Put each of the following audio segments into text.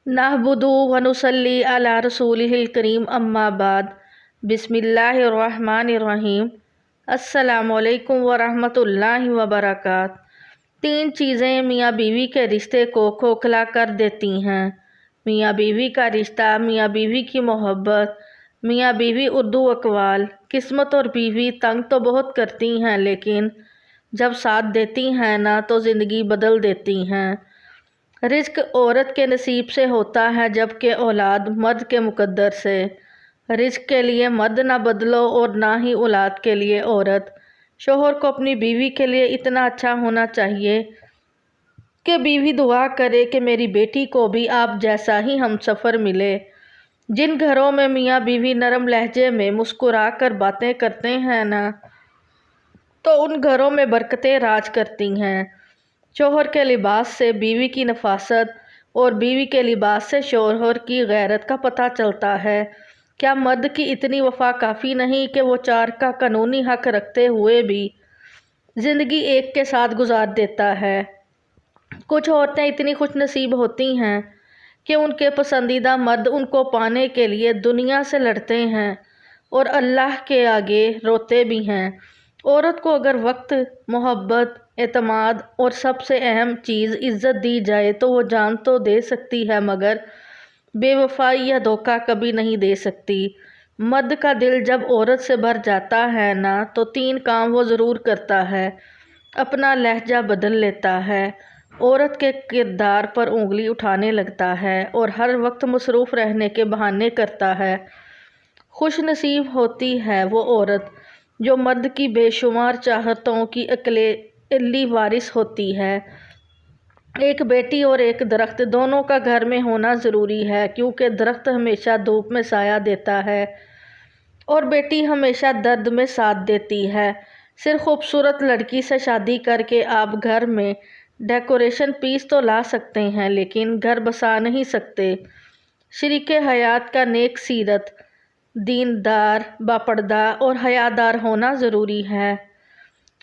نحمدہ ونصلی علی رسولہ الکریم اما بعد بسم اللہ الرحمن الرحیم السلام علیکم ورحمۃ اللہ وبرکاتہ۔ 3 چیزیں میاں بیوی کے رشتے کو کھوکھلا کر دیتی ہیں: میاں بیوی کا رشتہ، میاں بیوی کی محبت، میاں بیوی اردو اقوال۔ قسمت اور بیوی تنگ تو بہت کرتی ہیں، لیکن جب ساتھ دیتی ہیں نا تو زندگی بدل دیتی ہیں۔ رزق عورت کے نصیب سے ہوتا ہے، جبکہ اولاد مرد کے مقدر سے۔ رزق کے لیے مرد نہ بدلو اور نہ ہی اولاد کے لیے عورت۔ شوہر کو اپنی بیوی کے لیے اتنا اچھا ہونا چاہیے کہ بیوی دعا کرے کہ میری بیٹی کو بھی آپ جیسا ہی ہمسفر ملے۔ جن گھروں میں میاں بیوی نرم لہجے میں مسکرا کر باتیں کرتے ہیں نا، تو ان گھروں میں برکتیں راج کرتی ہیں۔ شوہر کے لباس سے بیوی کی نفاست اور بیوی کے لباس سے شوہر کی غیرت کا پتہ چلتا ہے۔ کیا مرد کی اتنی وفا کافی نہیں کہ وہ 4 کا قانونی حق رکھتے ہوئے بھی زندگی ایک کے ساتھ گزار دیتا ہے؟ کچھ عورتیں اتنی خوش نصیب ہوتی ہیں کہ ان کے پسندیدہ مرد ان کو پانے کے لیے دنیا سے لڑتے ہیں اور اللہ کے آگے روتے بھی ہیں۔ عورت کو اگر وقت، محبت، اعتماد اور سب سے اہم چیز عزت دی جائے تو وہ جان تو دے سکتی ہے، مگر بے وفائی یا دھوکہ کبھی نہیں دے سکتی۔ مرد کا دل جب عورت سے بھر جاتا ہے نا تو 3 کام وہ ضرور کرتا ہے: اپنا لہجہ بدل لیتا ہے، عورت کے کردار پر انگلی اٹھانے لگتا ہے اور ہر وقت مصروف رہنے کے بہانے کرتا ہے۔ خوش نصیب ہوتی ہے وہ عورت جو مرد کی بے شمار چاہتوں کی اکیلی وارث ہوتی ہے۔ ایک بیٹی اور ایک درخت دونوں کا گھر میں ہونا ضروری ہے، کیونکہ درخت ہمیشہ دھوپ میں سایہ دیتا ہے اور بیٹی ہمیشہ درد میں ساتھ دیتی ہے۔ صرف خوبصورت لڑکی سے شادی کر کے آپ گھر میں ڈیکوریشن پیس تو لا سکتے ہیں، لیکن گھر بسا نہیں سکتے۔ شریک حیات کا نیک سیرت، دیندار، باپردہ اور حیادار ہونا ضروری ہے۔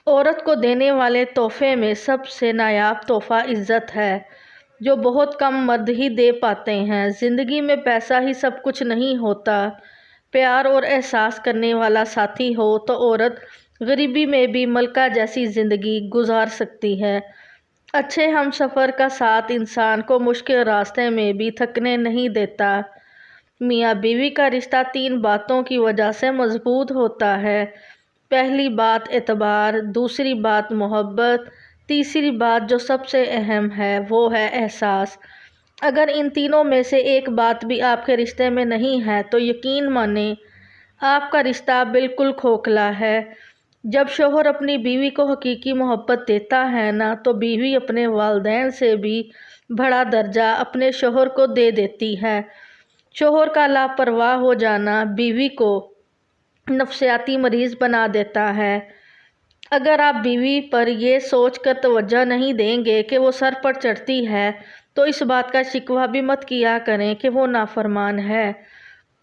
عورت کو دینے والے تحفے میں سب سے نایاب تحفہ عزت ہے، جو بہت کم مرد ہی دے پاتے ہیں۔ زندگی میں پیسہ ہی سب کچھ نہیں ہوتا، پیار اور احساس کرنے والا ساتھی ہو تو عورت غریبی میں بھی ملکہ جیسی زندگی گزار سکتی ہے۔ اچھے ہمسفر کا ساتھ انسان کو مشکل راستے میں بھی تھکنے نہیں دیتا۔ میاں بیوی کا رشتہ 3 باتوں کی وجہ سے مضبوط ہوتا ہے: پہلی بات اعتبار، دوسری بات محبت، تیسری بات جو سب سے اہم ہے وہ ہے احساس۔ اگر ان تینوں میں سے ایک بات بھی آپ کے رشتے میں نہیں ہے تو یقین مانیں آپ کا رشتہ بالکل کھوکھلا ہے۔ جب شوہر اپنی بیوی کو حقیقی محبت دیتا ہے نا تو بیوی اپنے والدین سے بھی بڑا درجہ اپنے شوہر کو دے دیتی ہے۔ شوہر کا لاپرواہ ہو جانا بیوی کو نفسیاتی مریض بنا دیتا ہے۔ اگر آپ بیوی پر یہ سوچ کر توجہ نہیں دیں گے کہ وہ سر پر چڑھتی ہے تو اس بات کا شکوہ بھی مت کیا کریں کہ وہ نافرمان ہے۔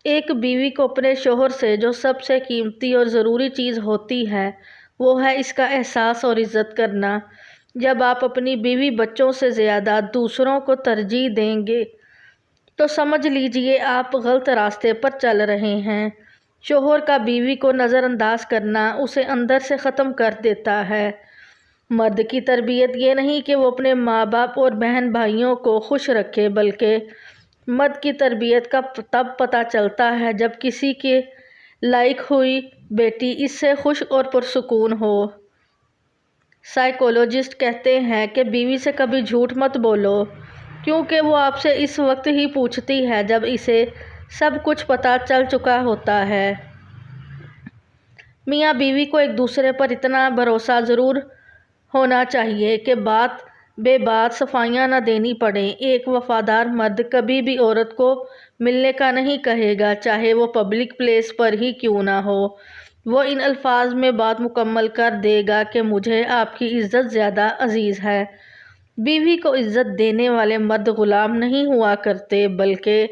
ایک بیوی کو اپنے شوہر سے جو سب سے قیمتی اور ضروری چیز ہوتی ہے وہ ہے اس کا احساس اور عزت کرنا۔ جب آپ اپنی بیوی بچوں سے زیادہ دوسروں کو ترجیح دیں گے تو سمجھ لیجئے آپ غلط راستے پر چل رہے ہیں۔ شوہر کا بیوی کو نظر انداز کرنا اسے اندر سے ختم کر دیتا ہے۔ مرد کی تربیت یہ نہیں کہ وہ اپنے ماں باپ اور بہن بھائیوں کو خوش رکھے، بلکہ مرد کی تربیت کا تب پتہ چلتا ہے جب کسی کے لائق ہوئی بیٹی اس سے خوش اور پرسکون ہو۔ سائیکولوجسٹ کہتے ہیں کہ بیوی سے کبھی جھوٹ مت بولو، کیونکہ وہ آپ سے اس وقت ہی پوچھتی ہے جب اسے سب کچھ پتہ چل چکا ہوتا ہے۔ میاں بیوی کو ایک دوسرے پر اتنا بھروسہ ضرور ہونا چاہیے کہ بات بے بات صفائیاں نہ دینی پڑیں۔ ایک وفادار مرد کبھی بھی عورت کو ملنے کا نہیں کہے گا، چاہے وہ پبلک پلیس پر ہی کیوں نہ ہو۔ وہ ان الفاظ میں بات مکمل کر دے گا کہ مجھے آپ کی عزت زیادہ عزیز ہے۔ بیوی کو عزت دینے والے مرد غلام نہیں ہوا کرتے، بلکہ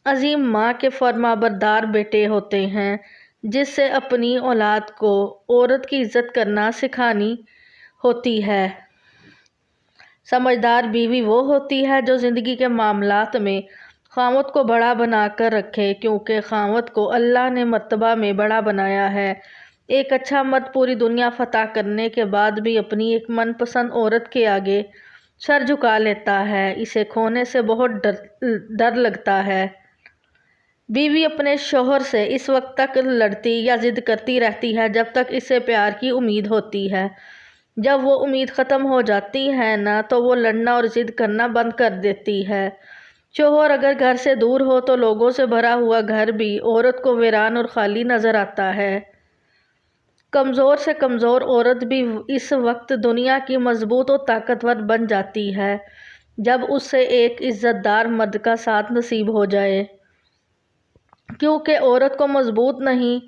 عظیم ماں کے فرمانبردار بیٹے ہوتے ہیں، جس سے اپنی اولاد کو عورت کی عزت کرنا سکھانی ہوتی ہے۔ سمجھدار بیوی وہ ہوتی ہے جو زندگی کے معاملات میں خامد کو بڑا بنا کر رکھے، کیونکہ خامد کو اللہ نے مرتبہ میں بڑا بنایا ہے۔ ایک اچھا مرد پوری دنیا فتح کرنے کے بعد بھی اپنی ایک من پسند عورت کے آگے سر جھکا لیتا ہے، اسے کھونے سے بہت ڈر لگتا ہے۔ بیوی اپنے شوہر سے اس وقت تک لڑتی یا ضد کرتی رہتی ہے جب تک اسے پیار کی امید ہوتی ہے۔ جب وہ امید ختم ہو جاتی ہے نا تو وہ لڑنا اور ضد کرنا بند کر دیتی ہے۔ شوہر اگر گھر سے دور ہو تو لوگوں سے بھرا ہوا گھر بھی عورت کو ویران اور خالی نظر آتا ہے۔ کمزور سے کمزور عورت بھی اس وقت دنیا کی مضبوط اور طاقتور بن جاتی ہے جب اسے ایک عزت دار مرد کا ساتھ نصیب ہو جائے، کیونکہ عورت کو مضبوط نہیں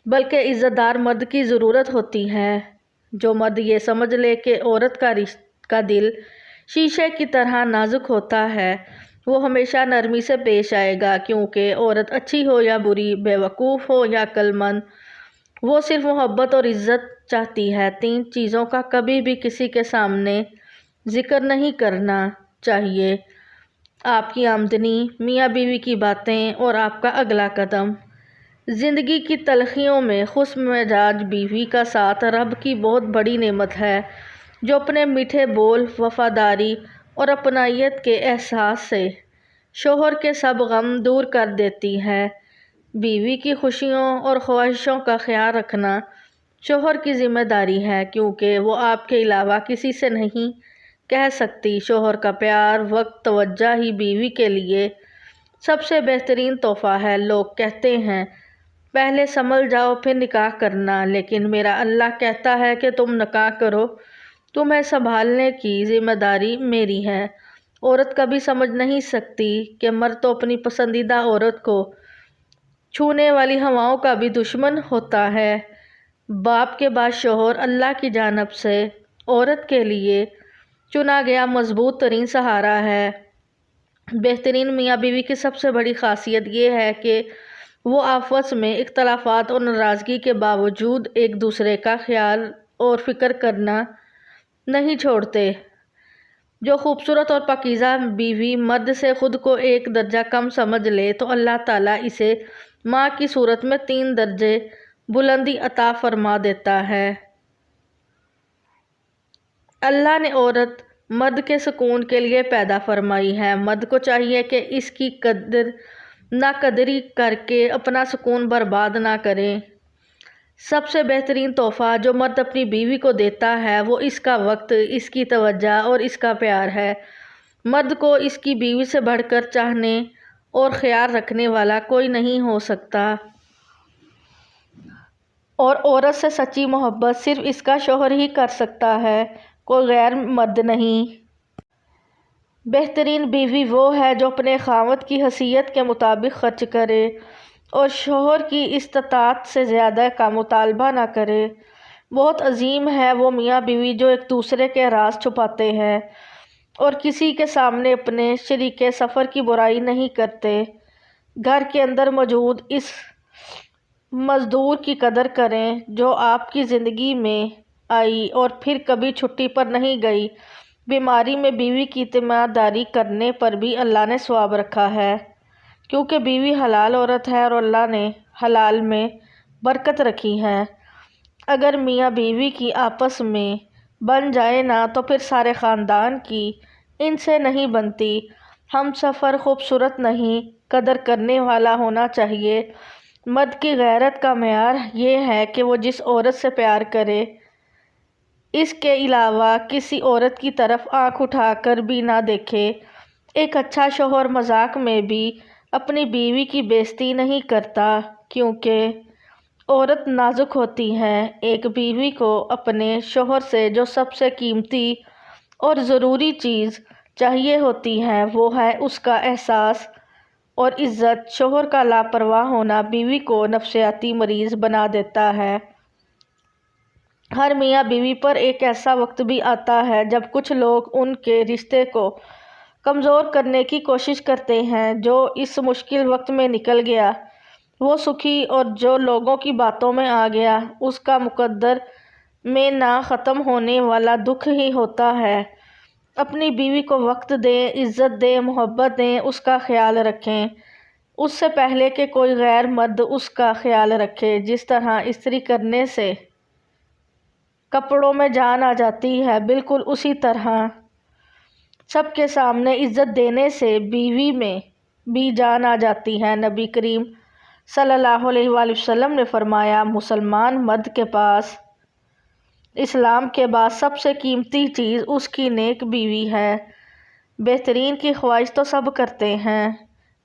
بلکہ عزت دار مرد کی ضرورت ہوتی ہے۔ جو مرد یہ سمجھ لے کہ عورت کا دل شیشے کی طرح نازک ہوتا ہے وہ ہمیشہ نرمی سے پیش آئے گا، کیونکہ عورت اچھی ہو یا بری، بے وقوف ہو یا عقل مند، وہ صرف محبت اور عزت چاہتی ہے۔ 3 چیزوں کا کبھی بھی کسی کے سامنے ذکر نہیں کرنا چاہیے: آپ کی آمدنی، میاں بیوی کی باتیں اور آپ کا اگلا قدم۔ زندگی کی تلخیوں میں خوش مزاج بیوی کا ساتھ رب کی بہت بڑی نعمت ہے، جو اپنے میٹھے بول، وفاداری اور اپنائیت کے احساس سے شوہر کے سب غم دور کر دیتی ہے۔ بیوی کی خوشیوں اور خواہشوں کا خیال رکھنا شوہر کی ذمہ داری ہے، کیونکہ وہ آپ کے علاوہ کسی سے نہیں کہہ سکتی۔ شوہر کا پیار، وقت، توجہ ہی بیوی کے لیے سب سے بہترین تحفہ ہے۔ لوگ کہتے ہیں پہلے سنبھل جاؤ پھر نکاح کرنا، لیکن میرا اللہ کہتا ہے کہ تم نکاح کرو، تمہیں سنبھالنے کی ذمہ داری میری ہے۔ عورت کبھی سمجھ نہیں سکتی کہ مرد تو اپنی پسندیدہ عورت کو چھونے والی ہواؤں کا بھی دشمن ہوتا ہے۔ باپ کے بعد شوہر اللہ کی جانب سے عورت کے لیے چنا گیا مضبوط ترین سہارا ہے۔ بہترین میاں بیوی کی سب سے بڑی خاصیت یہ ہے کہ وہ آپس میں اختلافات اور ناراضگی کے باوجود ایک دوسرے کا خیال اور فکر کرنا نہیں چھوڑتے۔ جو خوبصورت اور پاکیزہ بیوی مرد سے خود کو ایک درجہ کم سمجھ لے تو اللہ تعالیٰ اسے ماں کی صورت میں 3 درجے بلندی عطا فرما دیتا ہے۔ اللہ نے عورت مرد کے سکون کے لیے پیدا فرمائی ہے۔ مرد کو چاہیے کہ اس کی ناقدری کر کے اپنا سکون برباد نہ کرے۔ سب سے بہترین تحفہ جو مرد اپنی بیوی کو دیتا ہے وہ اس کا وقت، اس کی توجہ اور اس کا پیار ہے۔ مرد کو اس کی بیوی سے بڑھ کر چاہنے اور خیال رکھنے والا کوئی نہیں ہو سکتا، اور عورت سے سچی محبت صرف اس کا شوہر ہی کر سکتا ہے، کوئی غیر مرد نہیں۔ بہترین بیوی وہ ہے جو اپنے خاوند کی حیثیت کے مطابق خرچ کرے اور شوہر کی استطاعت سے زیادہ کا مطالبہ نہ کرے۔ بہت عظیم ہے وہ میاں بیوی جو ایک دوسرے کے راز چھپاتے ہیں اور کسی کے سامنے اپنے شریک سفر کی برائی نہیں کرتے۔ گھر کے اندر موجود اس مزدور کی قدر کریں جو آپ کی زندگی میں آئی اور پھر کبھی چھٹی پر نہیں گئی۔ بیماری میں بیوی کی تیمارداری کرنے پر بھی اللہ نے ثواب رکھا ہے، کیونکہ بیوی حلال عورت ہے اور اللہ نے حلال میں برکت رکھی ہے۔ اگر میاں بیوی کی آپس میں بن جائے نا تو پھر سارے خاندان کی ان سے نہیں بنتی۔ ہم سفر خوبصورت نہیں، قدر کرنے والا ہونا چاہیے۔ مرد کی غیرت کا معیار یہ ہے کہ وہ جس عورت سے پیار کرے اس کے علاوہ کسی عورت کی طرف آنکھ اٹھا کر بھی نہ دیکھے۔ ایک اچھا شوہر مذاق میں بھی اپنی بیوی کی بے عزتی نہیں کرتا، کیونکہ عورت نازک ہوتی ہے۔ ایک بیوی کو اپنے شوہر سے جو سب سے قیمتی اور ضروری چیز چاہیے ہوتی ہے وہ ہے اس کا احساس اور عزت۔ شوہر کا لاپرواہ ہونا بیوی کو نفسیاتی مریض بنا دیتا ہے۔ ہر میاں بیوی پر ایک ایسا وقت بھی آتا ہے جب کچھ لوگ ان کے رشتے کو کمزور کرنے کی کوشش کرتے ہیں۔ جو اس مشکل وقت میں نکل گیا وہ سکھی، اور جو لوگوں کی باتوں میں آ گیا اس کا مقدر میں نہ ختم ہونے والا دکھ ہی ہوتا ہے۔ اپنی بیوی کو وقت دیں، عزت دیں، محبت دیں، اس کا خیال رکھیں، اس سے پہلے کہ کوئی غیر مرد اس کا خیال رکھے۔ جس طرح استری کرنے سے کپڑوں میں جان آ جاتی ہے، بالکل اسی طرح سب کے سامنے عزت دینے سے بیوی میں بھی جان آ جاتی ہے۔ نبی کریم صلی اللہ علیہ وآلہ وسلم نے فرمایا، مسلمان مرد کے پاس اسلام کے بعد سب سے قیمتی چیز اس کی نیک بیوی ہے۔ بہترین کی خواہش تو سب کرتے ہیں،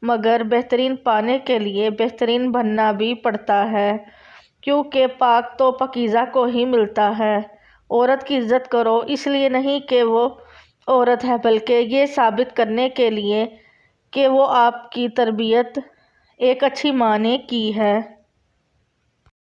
مگر بہترین پانے کے لیے بہترین بننا بھی پڑتا ہے، کیونکہ پاک تو پاکیزہ کو ہی ملتا ہے۔ عورت کی عزت کرو، اس لیے نہیں کہ وہ عورت ہے، بلکہ یہ ثابت کرنے کے لیے کہ وہ آپ کی تربیت ایک اچھی ماں نے کی ہے۔